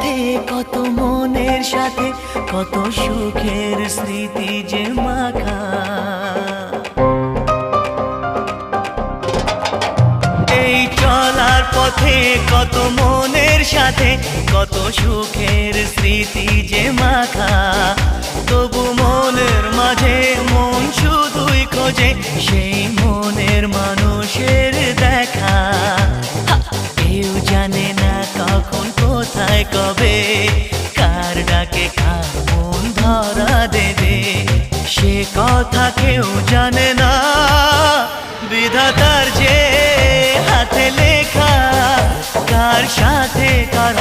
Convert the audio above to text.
পথে কত মনের সাথে কত সুখের স্মৃতি যে মাখা। এই চলার পথে কত মনের সাথে কত সুখের স্মৃতি যে মাখা। তবু মনের মাঝে মন শুধুই খোঁজে সেই মনের মানুষের দেখা। কেউ জানে না কখন কোথায় কবে কার ডাকে কার মন ধরা দেবে, সে কথা কেউ জানে না। বিধাতার যে হাতে লেখা কার সাথে কার